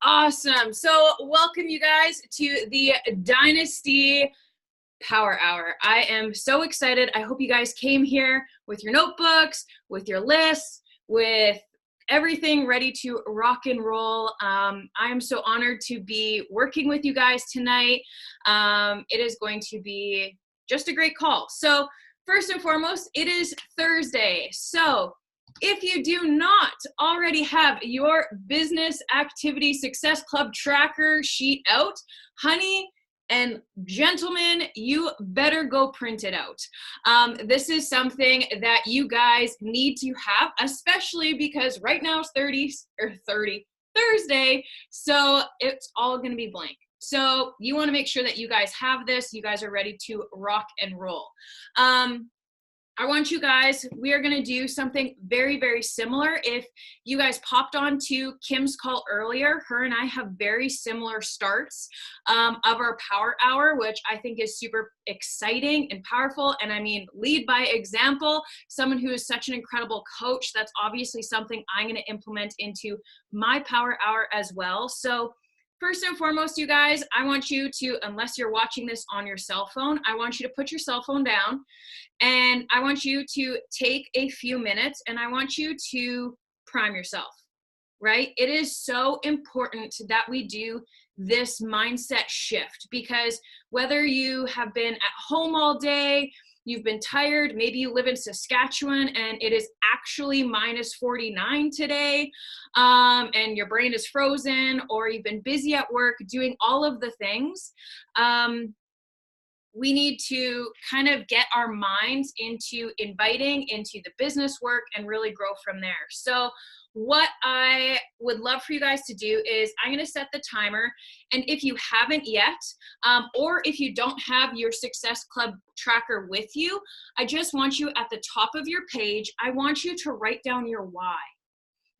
Awesome. So welcome you guys to the Dynasty Power Hour. I am so excited. I hope you guys came here with your notebooks, with your lists, with everything ready to rock and roll. I am so honored to be working with you guys tonight. It is going to be just a great call. So first and foremost, it is Thursday. So if you do not already have your business activity success club tracker sheet out, honey and gentlemen, you better go print it out. This is something that you guys need to have, especially because right now it's Thursday, so it's all going to be blank. So you want to make sure that you guys have this. You guys are ready to rock and roll. I want you guys, we are going to do something very, very similar. If you guys popped on to Kim's call earlier, her and I have very similar starts of our power hour, which I think is super exciting and powerful. And I mean, lead by example, someone who is such an incredible coach. That's obviously something I'm going to implement into my power hour as well. So first and foremost, you guys, I want you to, unless you're watching this on your cell phone, I want you to put your cell phone down and I want you to take a few minutes and I want you to prime yourself, right? It is so important that we do this mindset shift because whether you have been at home all day, you've been tired, maybe you live in Saskatchewan and it is actually minus 49 today, and your brain is frozen, or you've been busy at work doing all of the things, we need to kind of get our minds into inviting into the business work and really grow from there. So what I would love for you guys to do is I'm going to set the timer. And if you haven't yet, or if you don't have your Success Club tracker with you, I just want you at the top of your page, I want you to write down your why.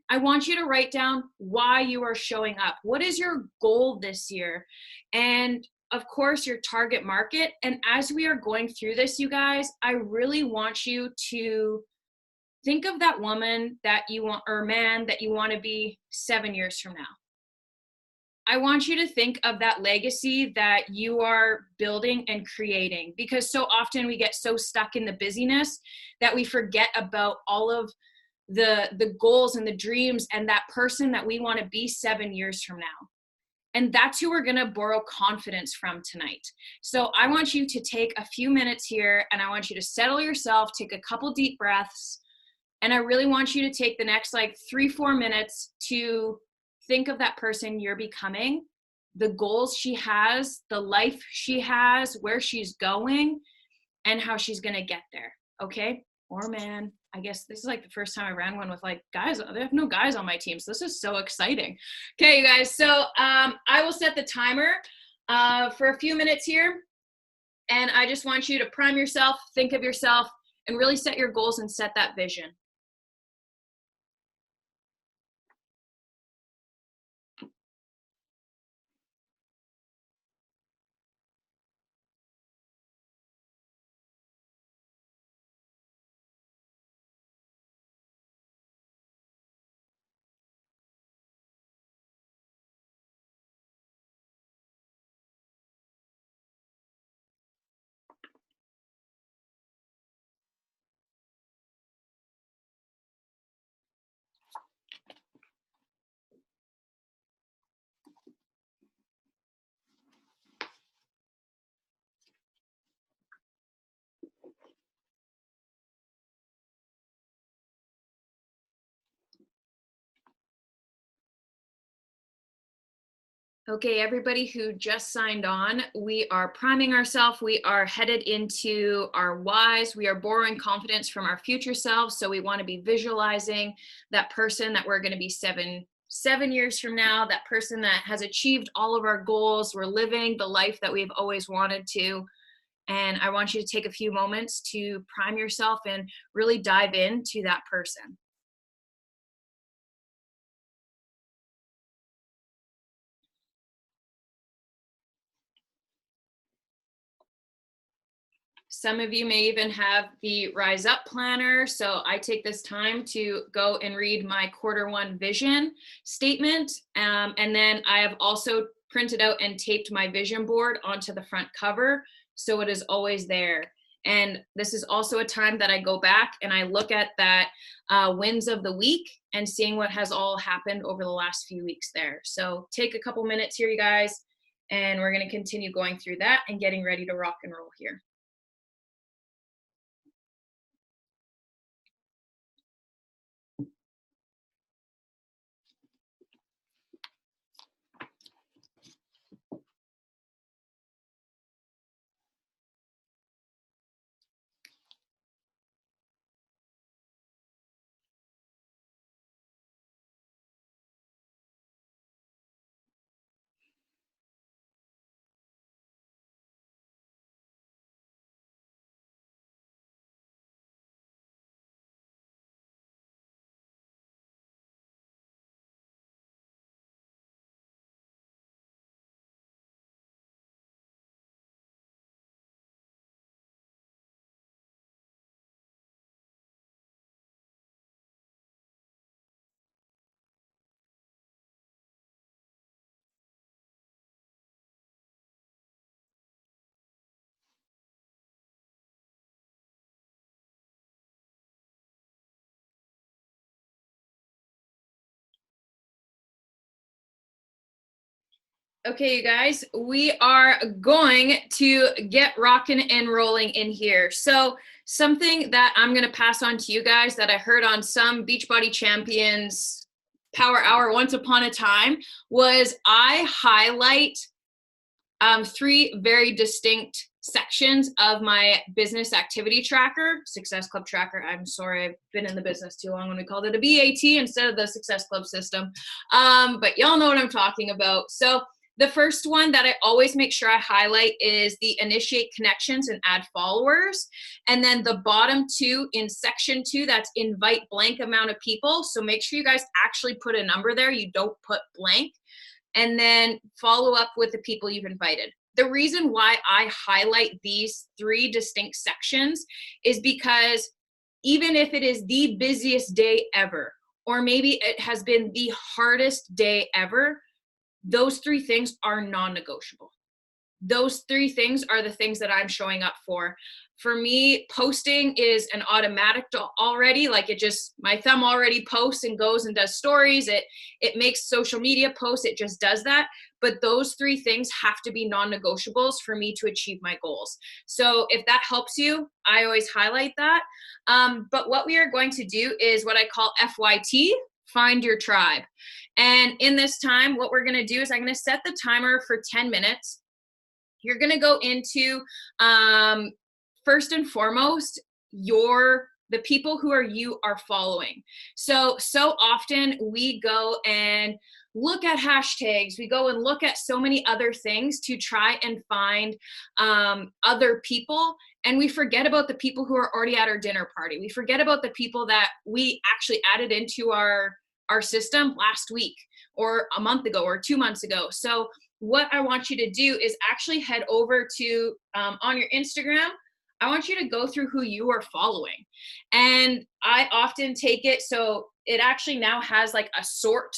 I want you to write down why you are showing up. What is your goal this year? And of course, your target market. And as we are going through this, you guys, I really want you to think of that woman that you want, or man that you want to be 7 years from now. I want you to think of that legacy that you are building and creating, because so often we get so stuck in the busyness that we forget about all of the goals and the dreams and that person that we want to be 7 years from now. And that's who we're going to borrow confidence from tonight. So I want you to take a few minutes here and I want you to settle yourself, take a couple deep breaths. And I really want you to take the next like 3-4 minutes to think of that person you're becoming, the goals she has, the life she has, where she's going, and how she's going to get there. Okay? Or man, I guess this is like the first time I ran one with like guys. I have no guys on my team, so this is so exciting. Okay, you guys. So I will set the timer for a few minutes here, and I just want you to prime yourself, think of yourself, and really set your goals and set that vision. Okay, everybody who just signed on, we are priming ourselves. We are headed into our whys. We are borrowing confidence from our future selves. So we want to be visualizing that person that we're going to be seven years from now, that person that has achieved all of our goals. We're living the life that we've always wanted to. And I want you to take a few moments to prime yourself and really dive into that person. Some of you may even have the Rise Up planner. So I take this time to go and read my Q1 vision statement. And then I have also printed out and taped my vision board onto the front cover, so it is always there. And this is also a time that I go back and I look at that wins of the week and seeing what has all happened over the last few weeks there. So take a couple minutes here, you guys, and we're going to continue going through that and getting ready to rock and roll here. Okay, you guys, we are going to get rocking and rolling in here. So something that I'm going to pass on to you guys that I heard on some Beachbody Champions Power Hour once upon a time was I highlight 3 very distinct sections of my business activity tracker, Success Club tracker. I'm sorry, I've been in the business too long when we called it a BAT instead of the Success Club system. But y'all know what I'm talking about. So the first one that I always make sure I highlight is the initiate connections and add followers. And then the bottom 2 in section 2, that's invite blank amount of people. So make sure you guys actually put a number there. You don't put blank. And then follow up with the people you've invited. The reason why I highlight these 3 distinct sections is because even if it is the busiest day ever, or maybe it has been the hardest day ever, those 3 things are non-negotiable. Those 3 things are the things that I'm showing up for. For me, posting is an automatic already. Like it just, my thumb already posts and goes and does stories. It makes social media posts. It just does that. But those 3 things have to be non-negotiables for me to achieve my goals. So if that helps you, I always highlight that. But what we are going to do is what I call FYT, find your tribe. And in this time, what we're going to do is I'm going to set the timer for 10 minutes. You're going to go into, first and foremost, the people who you are following. So often we go and look at hashtags. We go and look at so many other things to try and find other people. And we forget about the people who are already at our dinner party. We forget about the people that we actually added into our system last week or a month ago or 2 months ago. So what I want you to do is actually head over to, on your Instagram, I want you to go through who you are following. And I often take it, so it actually now has like a sort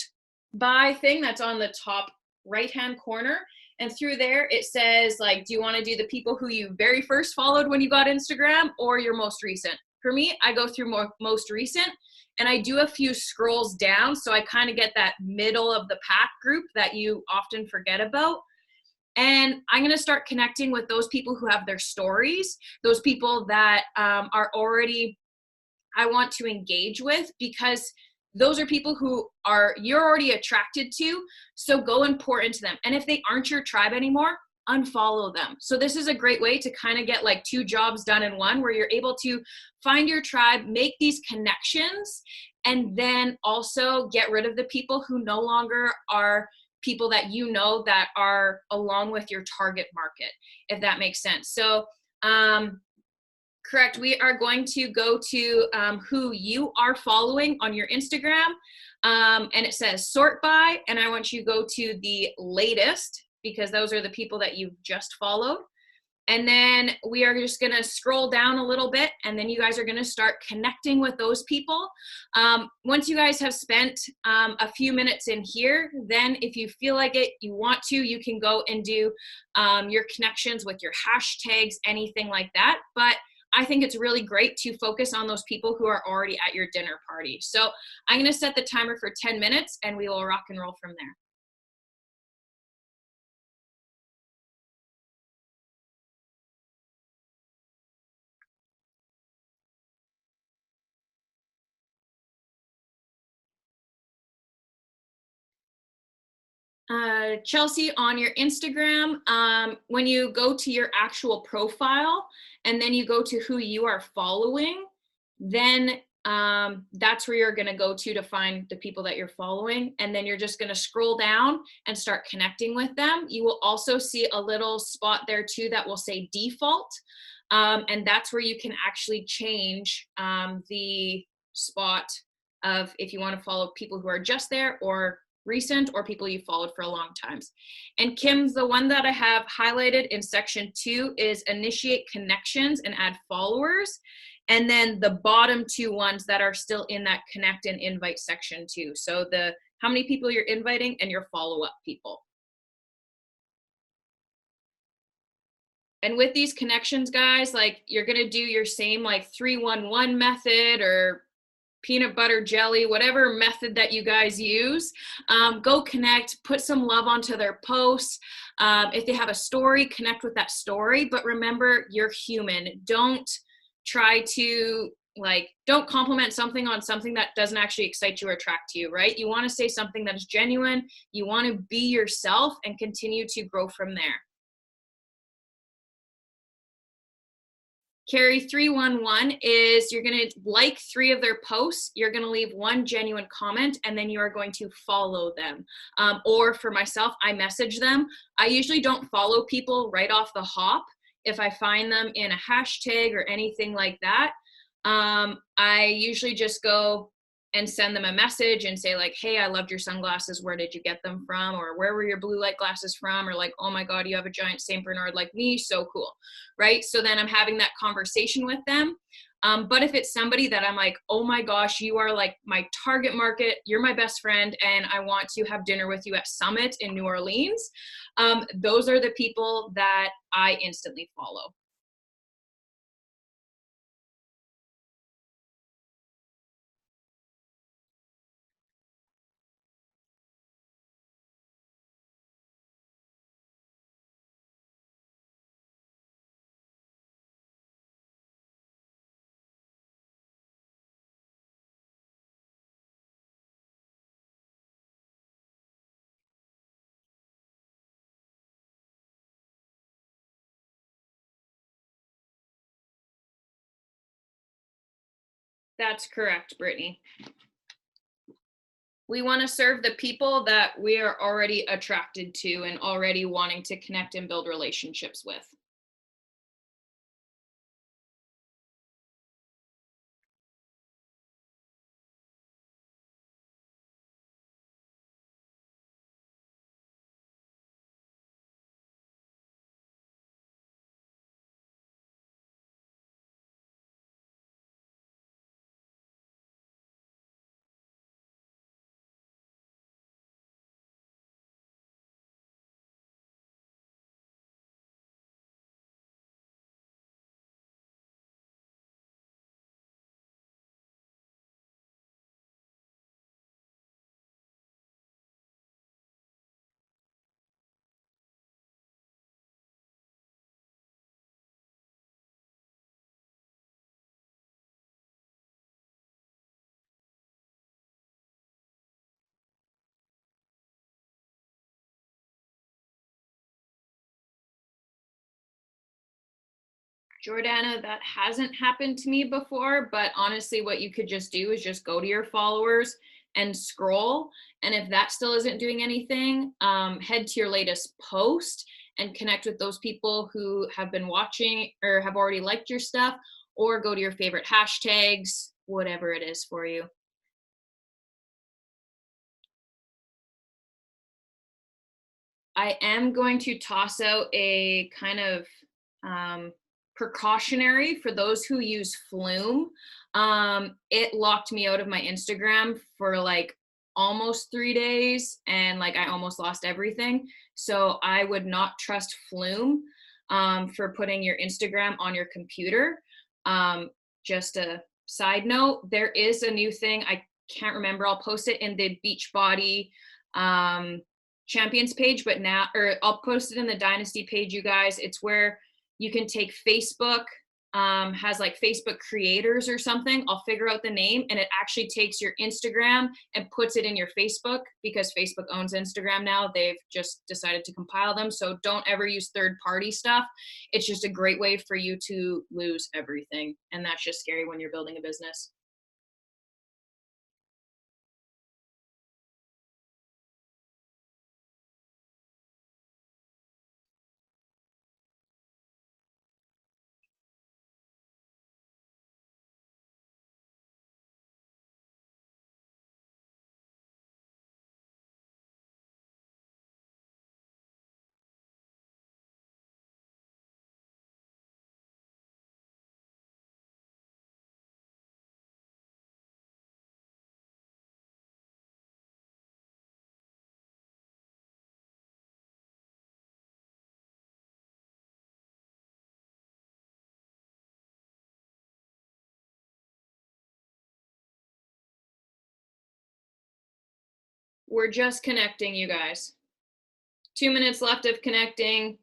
by thing that's on the top right-hand corner. And through there, it says like, do you want to do the people who you very first followed when you got Instagram or your most recent? For me, I go through most recent. And I do a few scrolls down, so I kind of get that middle of the pack group that you often forget about. And I'm going to start connecting with those people who have their stories, those people that are already, I want to engage with, because those are people who you're already attracted to. So go and pour into them. And if they aren't your tribe anymore, unfollow them. So this is a great way to kind of get like 2 jobs done in one, where you're able to find your tribe, make these connections, and then also get rid of the people who no longer are people that you know that are along with your target market, if that makes sense. So correct, we are going to go to who you are following on your Instagram, and it says sort by, and I want you to go to the latest, because those are the people that you've just followed. And then we are just going to scroll down a little bit, and then you guys are going to start connecting with those people. Once you guys have spent a few minutes in here, then if you feel like it, you want to, you can go and do your connections with your hashtags, anything like that. But I think it's really great to focus on those people who are already at your dinner party. So I'm going to set the timer for 10 minutes, and we will rock and roll from there. Chelsea, on your Instagram, when you go to your actual profile and then you go to who you are following, then that's where you're going to go to find the people that you're following. And then you're just going to scroll down and start connecting with them. You will also see a little spot there too that will say default. And that's where you can actually change the spot of if you want to follow people who are just there or recent or people you followed for a long time. And Kim, the one that I have highlighted in section 2 is initiate connections and add followers. And then the bottom 2 ones that are still in that connect and invite section 2. So the how many people you're inviting and your follow-up people. And with these connections, guys, like you're going to do your same like 3-1-1 method or peanut butter jelly, whatever method that you guys use. Go connect, put some love onto their posts. If they have a story, connect with that story. But remember, you're human. Don't try to don't compliment something on something that doesn't actually excite you or attract you, right? You want to say something that is genuine. You want to be yourself and continue to grow from there. Carry 3-1-1 is you're going to like 3 of their posts, you're going to leave 1 genuine comment, and then you are going to follow them. Or for myself, I message them. I usually don't follow people right off the hop. If I find them in a hashtag or anything like that, I usually just go and send them a message and say like, hey, I loved your sunglasses. Where did you get them from? Or where were your blue light glasses from? Or like, oh my God, you have a giant St. Bernard like me. So cool. Right. So then I'm having that conversation with them. But if it's somebody that I'm like, oh my gosh, you are like my target market, you're my best friend, and I want to have dinner with you at Summit in New Orleans, those are the people that I instantly follow. That's correct, Brittany. We want to serve the people that we are already attracted to and already wanting to connect and build relationships with. Jordana, that hasn't happened to me before, but honestly, what you could just do is just go to your followers and scroll. And if that still isn't doing anything, head to your latest post and connect with those people who have been watching or have already liked your stuff, or go to your favorite hashtags, whatever it is for you. I am going to toss out a kind of precautionary for those who use Flume. It locked me out of my Instagram for like almost 3 days, and like I almost lost everything. So I would not trust Flume for putting your Instagram on your computer. Just a side note, there is a new thing. I can't remember. I'll post it in the Beachbody champions page, but now, or I'll post it in the Dynasty page, you guys. It's where you can take Facebook, has like Facebook creators or something. I'll figure out the name, and it actually takes your Instagram and puts it in your Facebook, because Facebook owns Instagram now. They've just decided to compile them. So don't ever use third party stuff. It's just a great way for you to lose everything. And that's just scary when you're building a business. We're just connecting, you guys. 2 minutes left of connecting.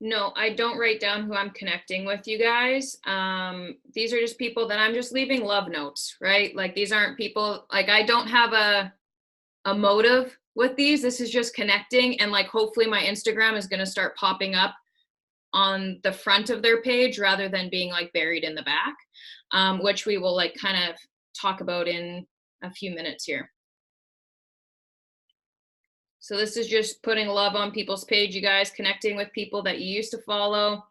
No, I don't write down who I'm connecting with, you guys. These are just people that I'm just leaving love notes, right? Like these aren't people, like I don't have a motive with these. This is just connecting, and like hopefully my Instagram is going to start popping up on the front of their page rather than being like buried in the back, which we will like kind of talk about in a few minutes here. So this is just putting love on people's page, you guys, connecting with people that you used to follow.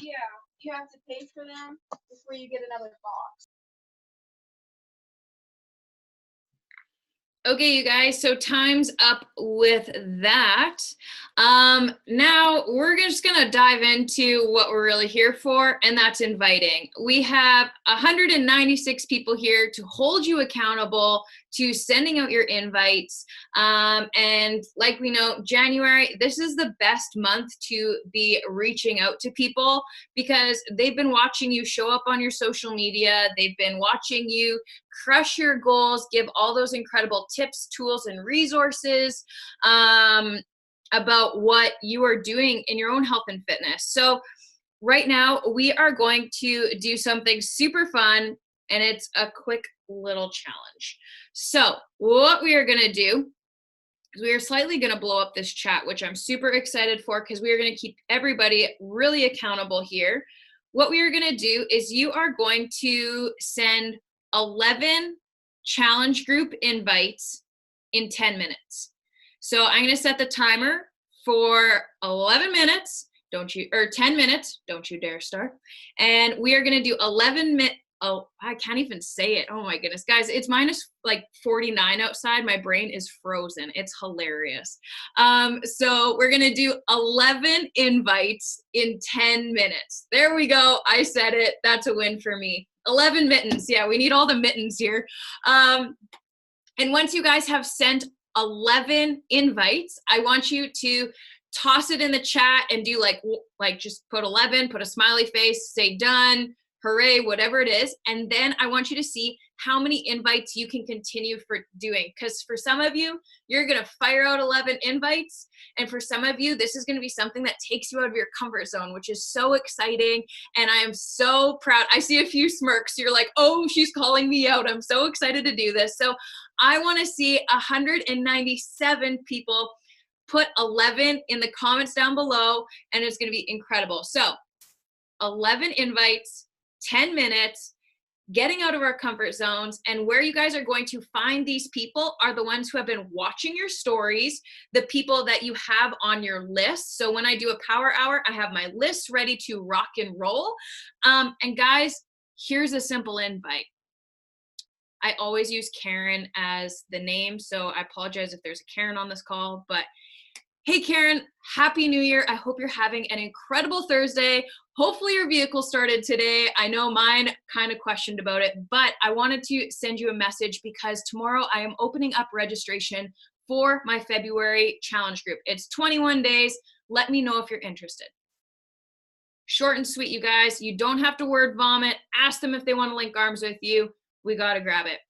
Yeah, you have to pay for them before you get another box. Okay, you guys, so time's up with that. Now we're just gonna dive into what we're really here for, and that's inviting. We have 196 people here to hold you accountable to sending out your invites. And like we know, January, this is the best month to be reaching out to people because they've been watching you show up on your social media. They've been watching you crush your goals, give all those incredible tips, tools, and resources about what you are doing in your own health and fitness. So right now we are going to do something super fun, and it's a quick little challenge. So what we are going to do is we are slightly going to blow up this chat, which I'm super excited for because we are going to keep everybody really accountable here. What we are going to do is you are going to send 11 challenge group invites in 10 minutes. So I'm going to set the timer for 11 minutes, or 10 minutes, don't you dare start. And we are going to do 11 minutes. Oh, I can't even say it. Oh my goodness, guys, it's minus like 49 outside. My brain is frozen. It's hilarious. So we're gonna do 11 invites in 10 minutes. There we go. I said it. That's a win for me. 11 mittens. Yeah, we need all the mittens here. And once you guys have sent 11 invites, I want you to toss it in the chat and do like just put 11, put a smiley face, say done, hooray, whatever it is. And then I want you to see how many invites you can continue for doing. Because for some of you, you're going to fire out 11 invites. And for some of you, this is going to be something that takes you out of your comfort zone, which is so exciting. And I am so proud. I see a few smirks. You're like, oh, she's calling me out. I'm so excited to do this. So I want to see 197 people put 11 in the comments down below, and it's going to be incredible. So 11 invites, 10 minutes, getting out of our comfort zones. And where you guys are going to find these people are the ones who have been watching your stories, the people that you have on your list. So when I do a power hour, I have my list ready to rock and roll. And guys, here's a simple invite. I always use Karen as the name, so I apologize if there's a Karen on this call, but hey Karen, Happy New Year. I hope you're having an incredible Thursday. Hopefully your vehicle started today. I know mine kind of questioned about it, but I wanted to send you a message because tomorrow I am opening up registration for my February challenge group. It's 21 days. Let me know if you're interested. Short and sweet, you guys. You don't have to word vomit. Ask them if they want to link arms with you. We got to grab it.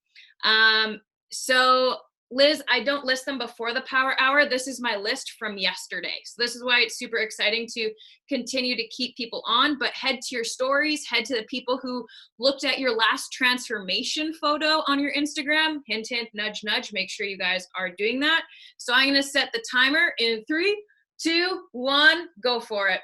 So Liz, I don't list them before the power hour. This is my list from yesterday. So this is why it's super exciting to continue to keep people on, but head to your stories, head to the people who looked at your last transformation photo on your Instagram. Hint, hint, nudge, nudge. Make sure you guys are doing that. So I'm going to set the timer in 3, 2, 1, go for it.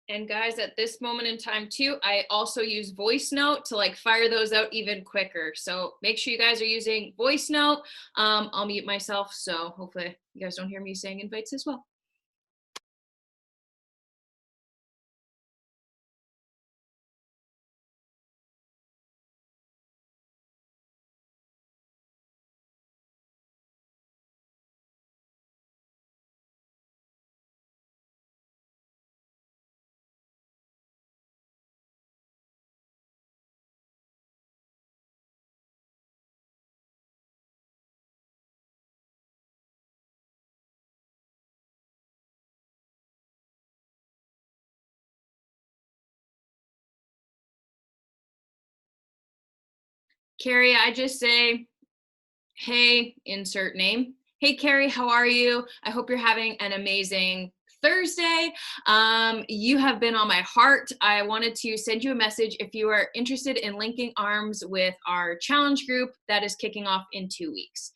And guys, at this moment in time too, I also use voice note to like fire those out even quicker. So make sure you guys are using voice note. I'll mute myself, so hopefully you guys don't hear me saying invites as well. Carrie, I just say, hey, insert name. Hey, Carrie, how are you? I hope you're having an amazing Thursday. You have been on my heart. I wanted to send you a message if you are interested in linking arms with our challenge group that is kicking off in 2 weeks.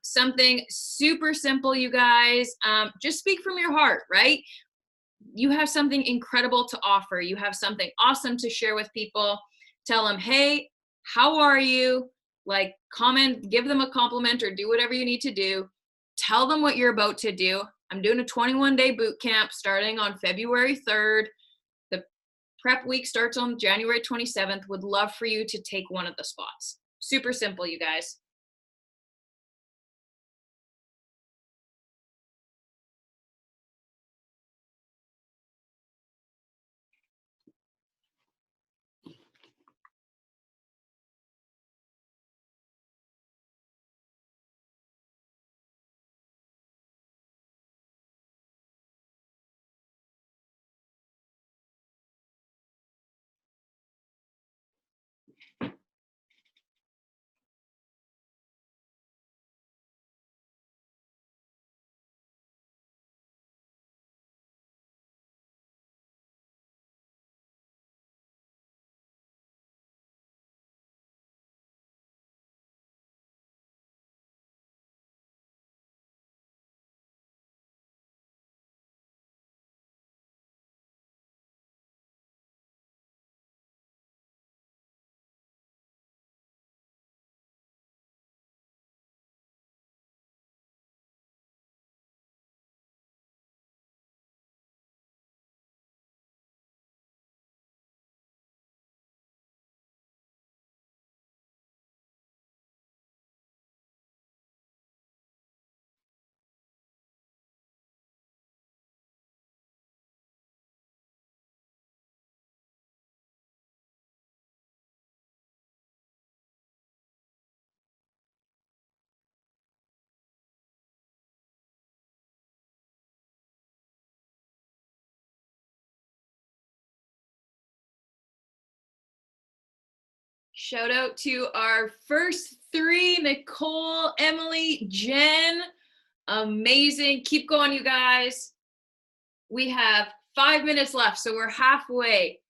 Something super simple, you guys. Just speak from your heart, right? You have something incredible to offer. You have something awesome to share with people. Tell them, hey, how are you? Like, comment, give them a compliment, or do whatever you need to do. Tell them what you're about to do. I'm doing a 21-day boot camp starting on February 3rd. The prep week starts on January 27th. Would love for you to take one of the spots. Super simple, you guys. Shout out to our first 3, Nicole, Emily, Jen. Amazing. Keep going, you guys. We have 5 minutes left, so we're halfway.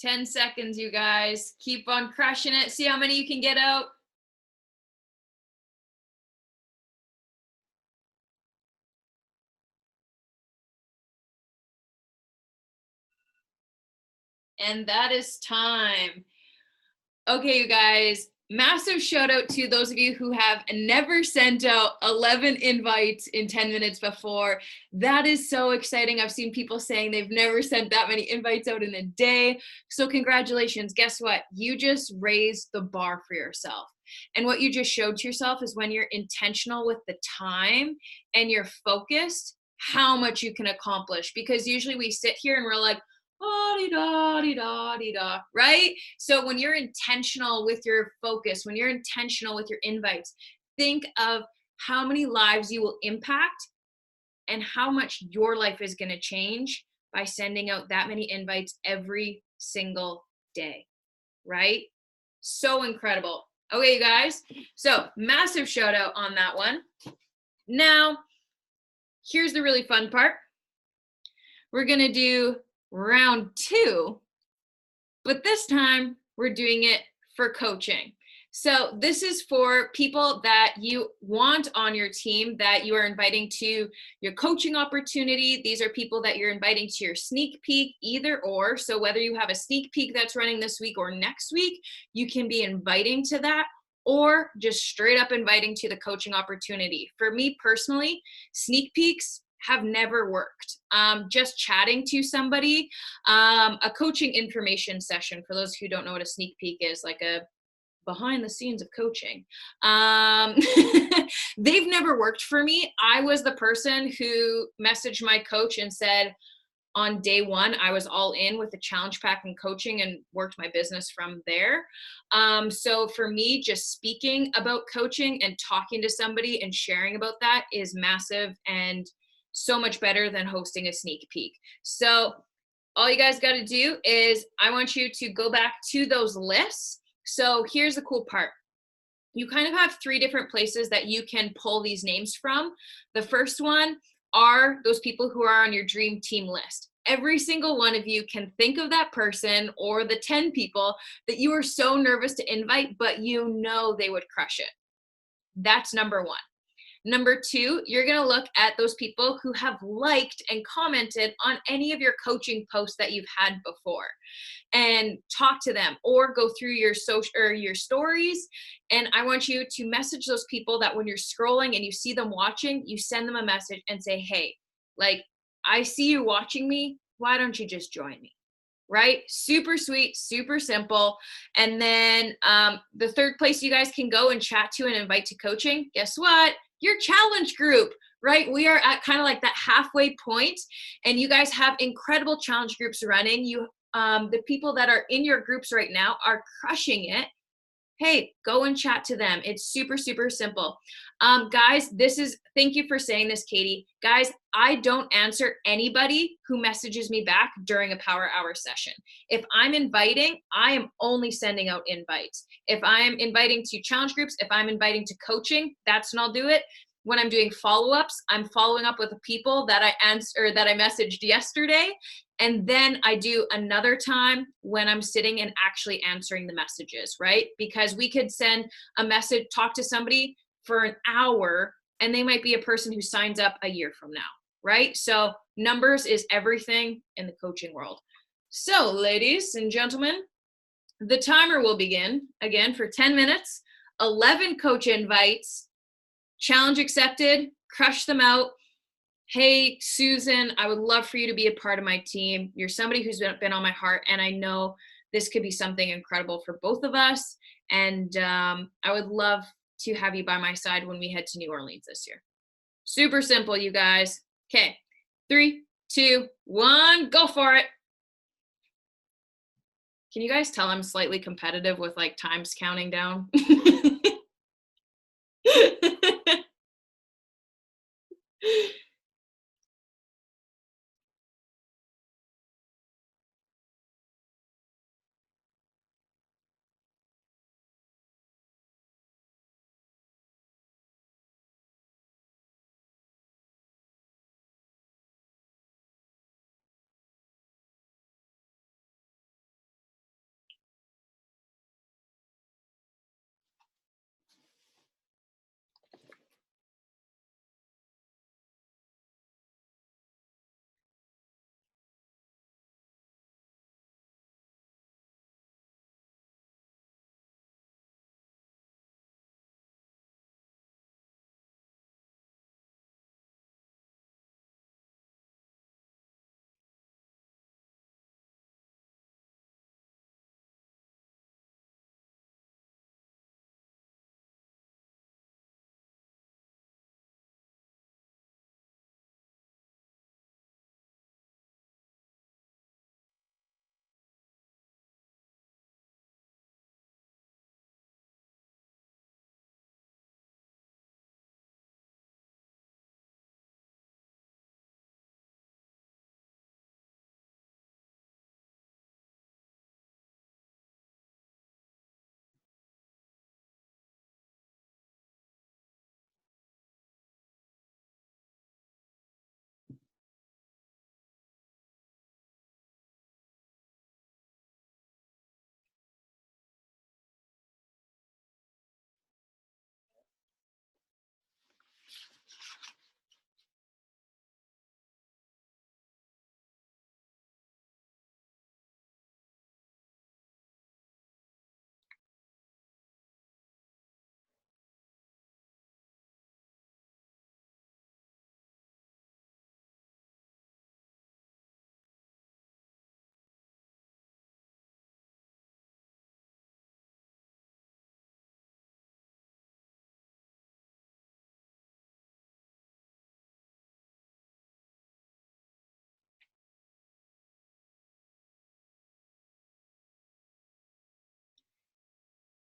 10 seconds, you guys. Keep on crushing it. See how many you can get out. And that is time. Okay, you guys, massive shout out to those of you who have never sent out 11 invites in 10 minutes before. That is so exciting. I've seen people saying they've never sent that many invites out in a day. So congratulations. Guess what? You just raised the bar for yourself. And what you just showed to yourself is when you're intentional with the time and you're focused, how much you can accomplish. Because usually we sit here and we're like, da, right? So when you're intentional with your focus, when you're intentional with your invites, think of how many lives you will impact and how much your life is going to change by sending out that many invites every single day, right? So incredible. Okay, you guys. So massive shout out on that one. Now, here's the really fun part. We're going to do round 2, but this time we're doing it for coaching. So this is for people that you want on your team that you are inviting to your coaching opportunity. These are people that you're inviting to your sneak peek, either or. So whether you have a sneak peek that's running this week or next week, you can be inviting to that, or just straight up inviting to the coaching opportunity. For me personally, sneak peeks have never worked. Just chatting to somebody, a coaching information session, for those who don't know what a sneak peek is, like a behind the scenes of coaching. They've never worked for me. I was the person who messaged my coach and said, on day 1, I was all in with the challenge pack and coaching and worked my business from there. So for me, just speaking about coaching and talking to somebody and sharing about that is massive and so much better than hosting a sneak peek. So all you guys got to do is I want you to go back to those lists. So here's the cool part. You kind of have 3 different places that you can pull these names from. The first one are those people who are on your dream team list. Every single one of you can think of that person or the 10 people that you are so nervous to invite, but you know they would crush it. That's number 1. Number 2, you're going to look at those people who have liked and commented on any of your coaching posts that you've had before, and talk to them or go through your social or your stories. And I want you to message those people that when you're scrolling and you see them watching, you send them a message and say, hey, like, I see you watching me. Why don't you just join me? Right? Super sweet, super simple. And then the third place you guys can go and chat to and invite to coaching, guess what? Your challenge group, right? We are at kind of like that halfway point, and you guys have incredible challenge groups running. You, the people that are in your groups right now are crushing it. Hey, go and chat to them. It's super, super simple. Guys, thank you for saying this, Katie. Guys, I don't answer anybody who messages me back during a power hour session. If I'm inviting, I am only sending out invites. If I'm inviting to challenge groups, if I'm inviting to coaching, that's when I'll do it. When I'm doing follow-ups, I'm following up with the people that I messaged yesterday. And then I do another time when I'm sitting and actually answering the messages, right? Because we could send a message, talk to somebody for an hour, and they might be a person who signs up a year from now, right? So numbers is everything in the coaching world. So ladies and gentlemen, the timer will begin again for 10 minutes, 11 coach invites, challenge accepted, crush them out. Hey, Susan, I would love for you to be a part of my team. You're somebody who's been on my heart, and I know this could be something incredible for both of us. And I would love to have you by my side when we head to New Orleans this year. Super simple, you guys. Okay, 3, 2, 1, go for it. Can you guys tell I'm slightly competitive with like times counting down?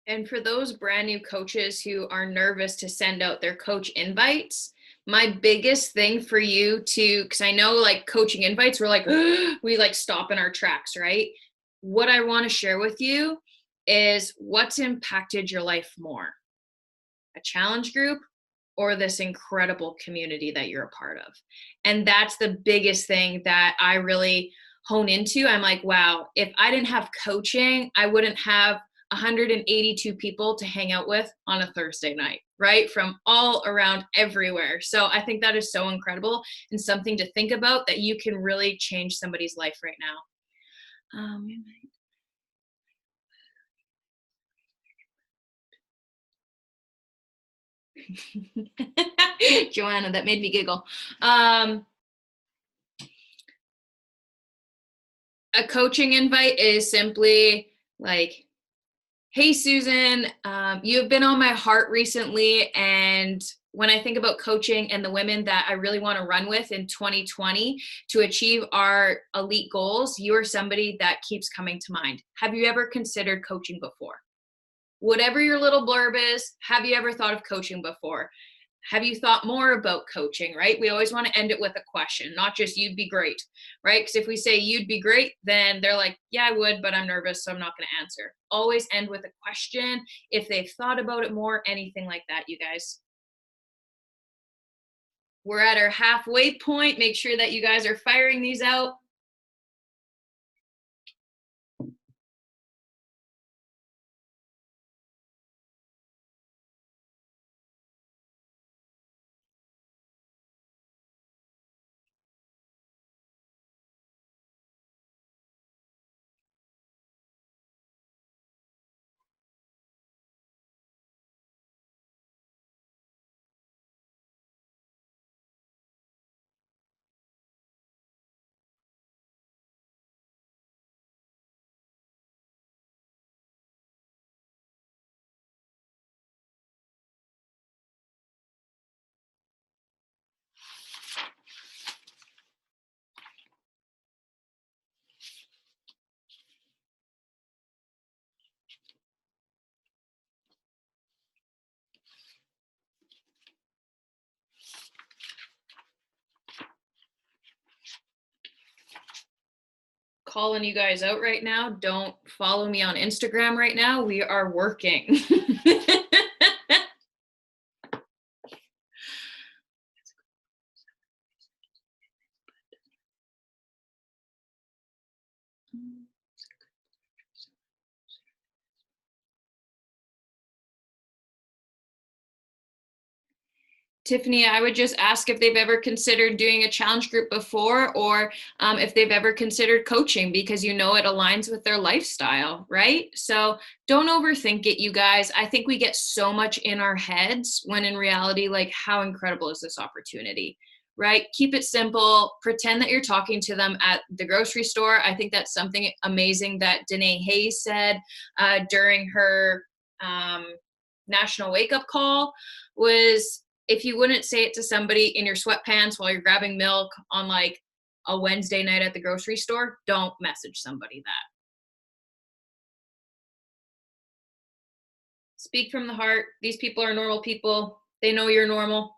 And for those brand new coaches who are nervous to send out their coach invites, my biggest thing for you to, because I know like coaching invites, we're like, we like stop in our tracks, right? What I want to share with you is what's impacted your life more, a challenge group or this incredible community that you're a part of. And that's the biggest thing that I really hone into. I'm like, wow, if I didn't have coaching, I wouldn't have 182 people to hang out with on a Thursday night, right? From all around everywhere. So I think that is so incredible and something to think about, that you can really change somebody's life right now. Joanna, that made me giggle. A coaching invite is simply like, hey, Susan, you have been on my heart recently. And when I think about coaching and the women that I really want to run with in 2020 to achieve our elite goals, you are somebody that keeps coming to mind. Have you ever considered coaching before? Whatever your little blurb is, have you ever thought of coaching before? Have you thought more about coaching, right? We always want to end it with a question, not just you'd be great, right? Because if we say you'd be great, then they're like, yeah, I would, but I'm nervous, so I'm not going to answer. Always end with a question. If they've thought about it more, anything like that, you guys. We're at our halfway point. Make sure that you guys are firing these out. Calling you guys out right now. Don't follow me on Instagram right now. We are working. Tiffany, I would just ask if they've ever considered doing a challenge group before, or if they've ever considered coaching, because you know it aligns with their lifestyle, right? So don't overthink it, you guys. I think we get so much in our heads when in reality, like, how incredible is this opportunity, right? Keep it simple. Pretend that you're talking to them at the grocery store. I think that's something amazing that Danae Hayes said during her national wake up call was, if you wouldn't say it to somebody in your sweatpants while you're grabbing milk on like a Wednesday night at the grocery store, don't message somebody that. Speak from the heart. These people are normal people. They know you're normal.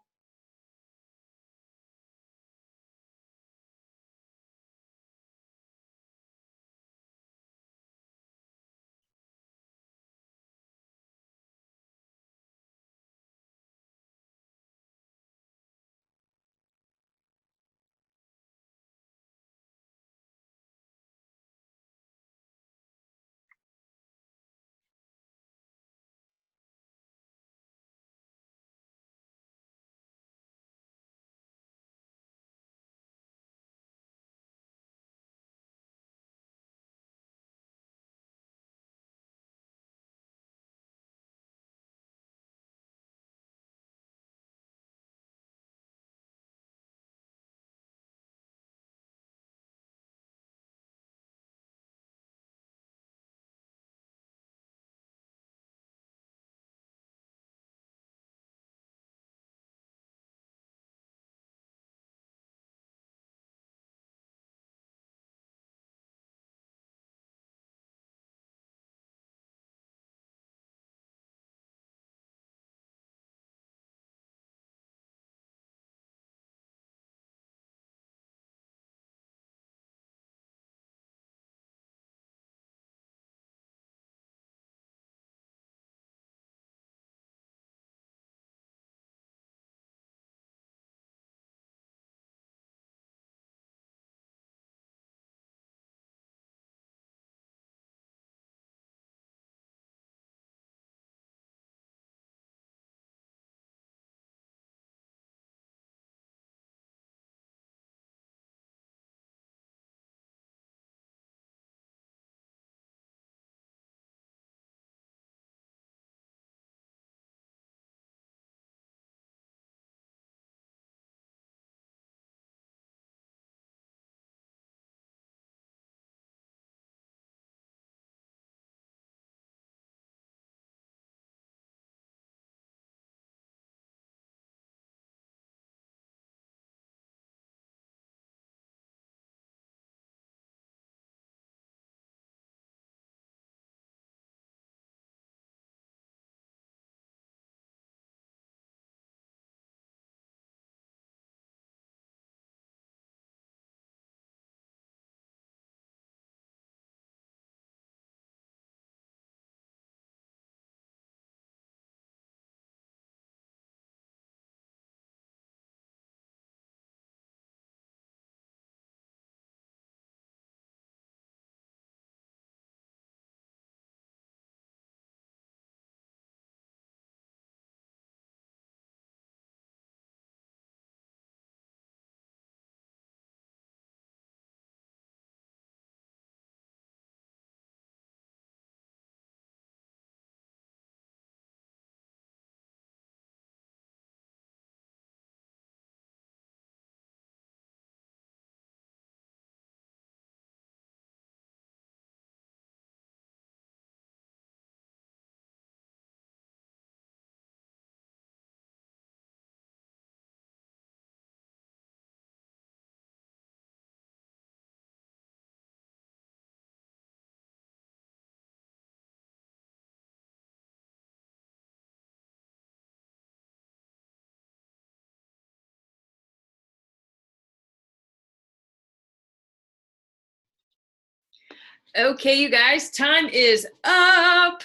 Okay, you guys, time is up.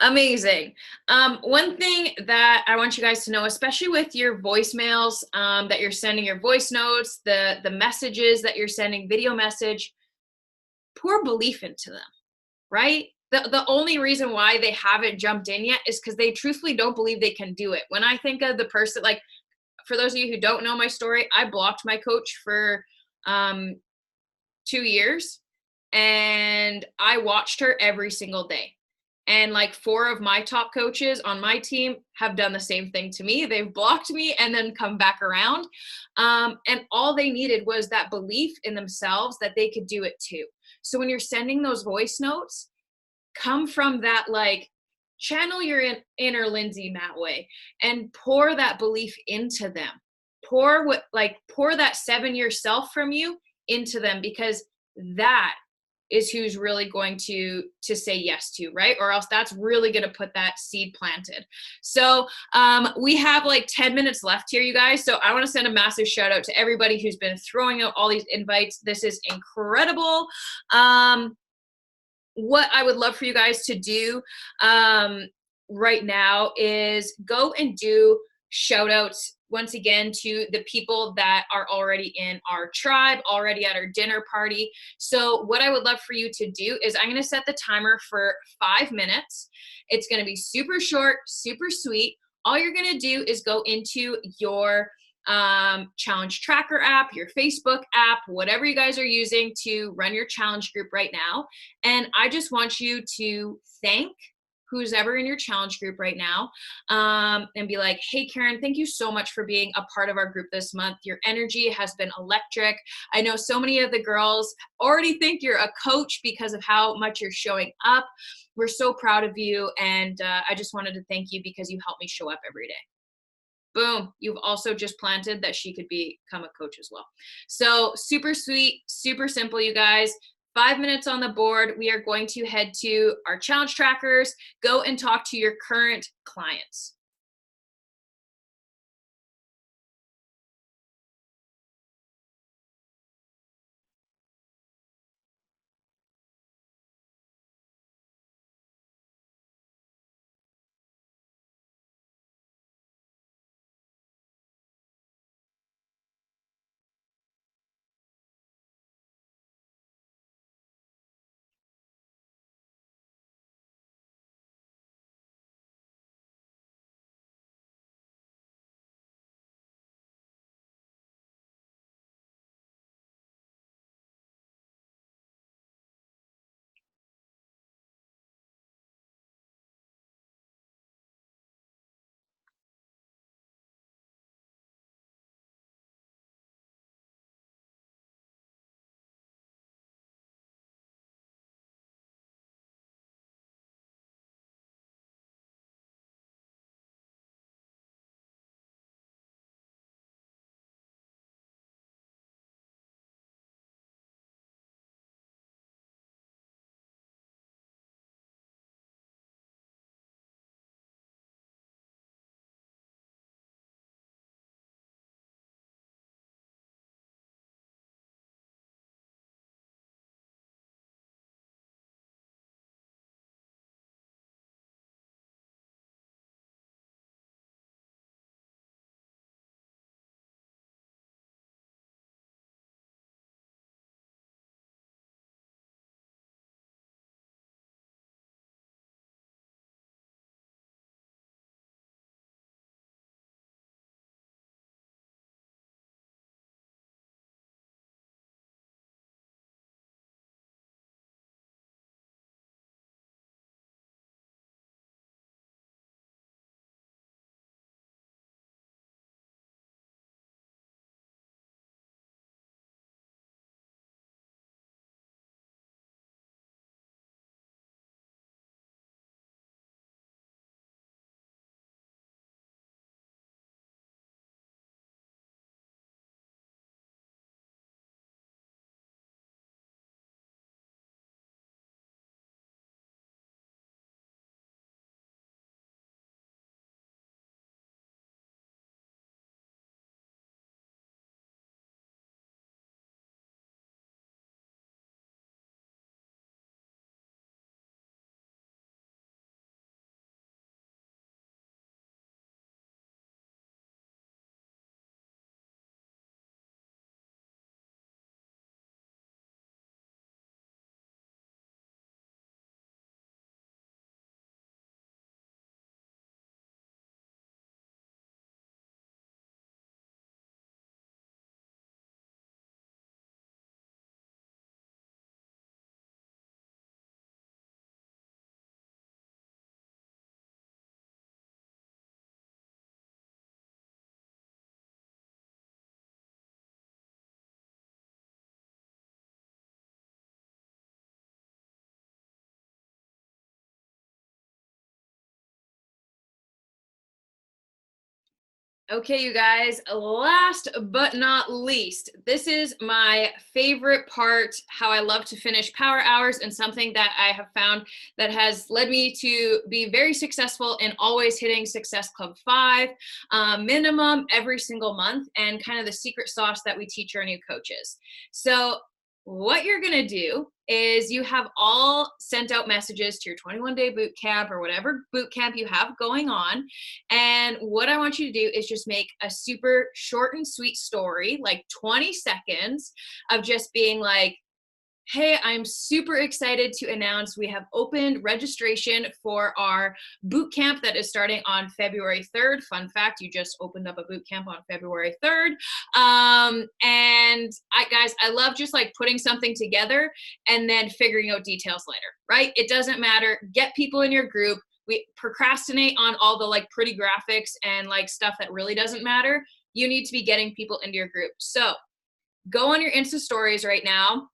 Amazing. One thing that I want you guys to know, especially with your voicemails that you're sending, your voice notes, the messages that you're sending, video message, pour belief into them, right? The only reason why they haven't jumped in yet is because they truthfully don't believe they can do it. When I think of the person, like for those of you who don't know my story, I blocked my coach for um, 2 years, and I watched her every single day. And like four of my top coaches on my team have done the same thing to me. They've blocked me and then come back around. And all they needed was that belief in themselves that they could do it too. So when you're sending those voice notes, come from that, like, channel your inner Lindsay that way and pour that belief into them. Pour that 7-year self from you into them, because that is who's really going to say yes to, right? Or else that's really going to put that seed planted. So we have like 10 minutes left here, you guys. So I want to send a massive shout out to everybody who's been throwing out all these invites. This is incredible. What I would love for you guys to do right now is go and do shout outs once again to the people that are already in our tribe, already at our dinner party. So what I would love for you to do is I'm going to set the timer for 5 minutes. It's going to be super short, super sweet. All you're going to do is go into your challenge tracker app, your Facebook app, whatever you guys are using to run your challenge group right now. And I just want you to thank who's ever in your challenge group right now, and be like, hey, Karen, thank you so much for being a part of our group this month. Your energy has been electric. I know so many of the girls already think you're a coach because of how much you're showing up. We're so proud of you. And I just wanted to thank you because you help me show up every day. Boom, you've also just planted that she could become a coach as well. So super sweet, super simple, you guys. 5 minutes on the board. We are going to head to our challenge trackers, go and talk to your current clients. Okay, you guys, last but not least, this is my favorite part, how I love to finish power hours, and something that I have found that has led me to be very successful in always hitting Success Club 5 minimum every single month, and kind of the secret sauce that we teach our new coaches. So what you're gonna do is you have all sent out messages to your 21-day boot camp or whatever boot camp you have going on. And what I want you to do is just make a super short and sweet story, like 20 seconds of just being like, hey, I'm super excited to announce we have opened registration for our boot camp that is starting on February 3rd. Fun fact, you just opened up a boot camp on February 3rd. And guys, I love just like putting something together and then figuring out details later, right? It doesn't matter. Get people in your group. We procrastinate on all the like pretty graphics and like stuff that really doesn't matter. You need to be getting people into your group. So go on your Insta stories right now,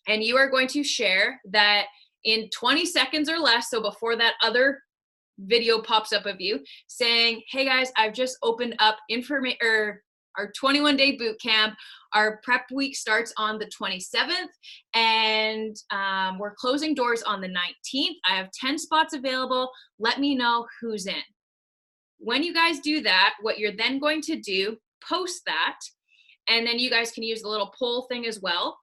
and you are going to share that in 20 seconds or less, so before that other video pops up of you saying, hey guys, I've just opened up our 21-day boot camp. Our prep week starts on the 27th, and we're closing doors on the 19th. I have 10 spots available. Let me know who's in. When you guys do that, what you're then going to do, post that, and then you guys can use the little poll thing as well.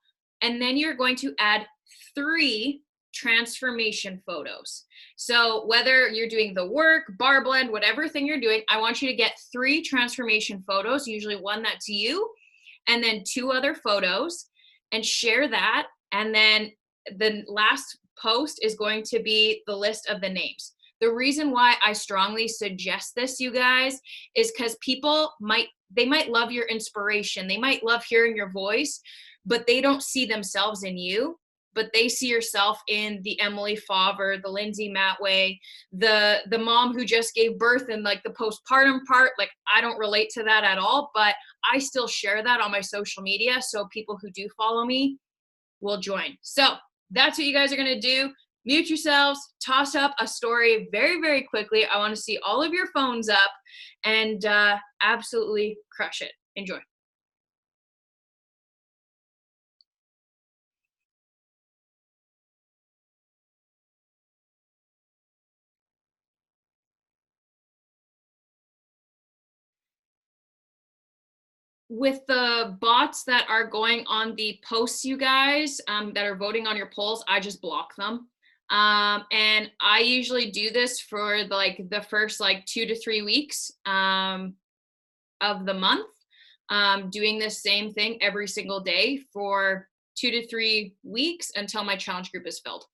And then you're going to add 3 transformation photos. So whether you're doing the work, bar blend, whatever thing you're doing, I want you to get 3 transformation photos, usually one that's you, and then 2 other photos, and share that. And then the last post is going to be the list of the names. The reason why I strongly suggest this, you guys, is because people might love your inspiration. They might love hearing your voice, but they don't see themselves in you. But they see yourself in the Emily Favre, the Lindsay Matway, the mom who just gave birth, and like the postpartum part. Like, I don't relate to that at all, but I still share that on my social media, so people who do follow me will join. So that's what you guys are gonna do. Mute yourselves, toss up a story very, very quickly. I want to see all of your phones up, and absolutely crush it. Enjoy. With the bots that are going on the posts, you guys, that are voting on your polls, I just block them. And I usually do this for the first like 2 to 3 weeks of the month, doing this same thing every single day for 2 to 3 weeks until my challenge group is filled.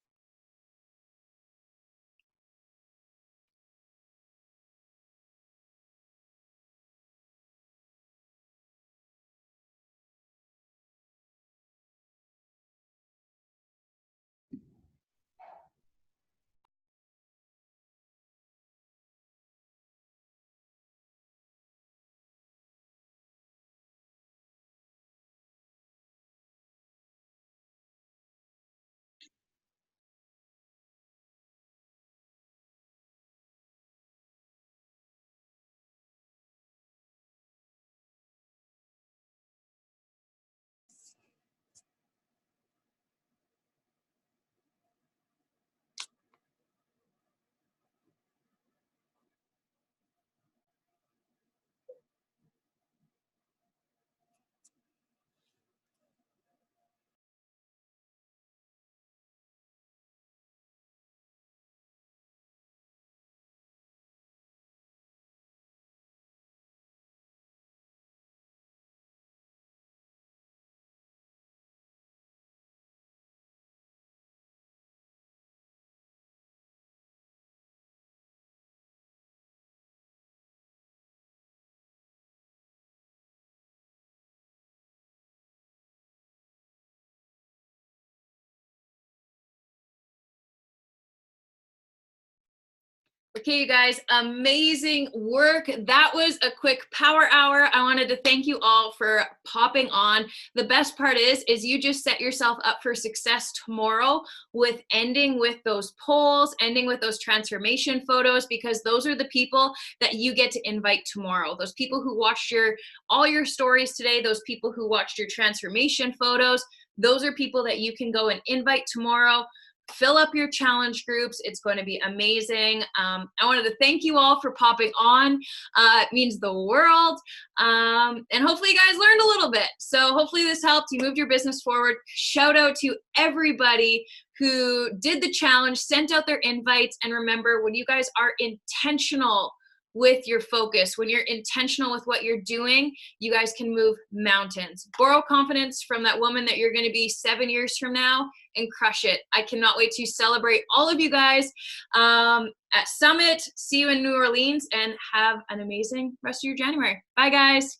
Okay, you guys, amazing work. That was a quick power hour. I wanted to thank you all for popping on. The best part is you just set yourself up for success tomorrow with ending with those polls, ending with those transformation photos, because those are the people that you get to invite tomorrow. Those people who watched all your stories today, those people who watched your transformation photos, those are people that you can go and invite tomorrow. Fill up your challenge groups. It's going to be amazing. I wanted to thank you all for popping on. It means the world. And hopefully you guys learned a little bit. So hopefully this helped. You moved your business forward. Shout out to everybody who did the challenge, sent out their invites. And remember, when you guys are intentional with your focus, when you're intentional with what you're doing, you guys can move mountains. Borrow confidence from that woman that you're going to be 7 years from now and crush it. I cannot wait to celebrate all of you guys at Summit. See you in New Orleans and have an amazing rest of your January. Bye, guys.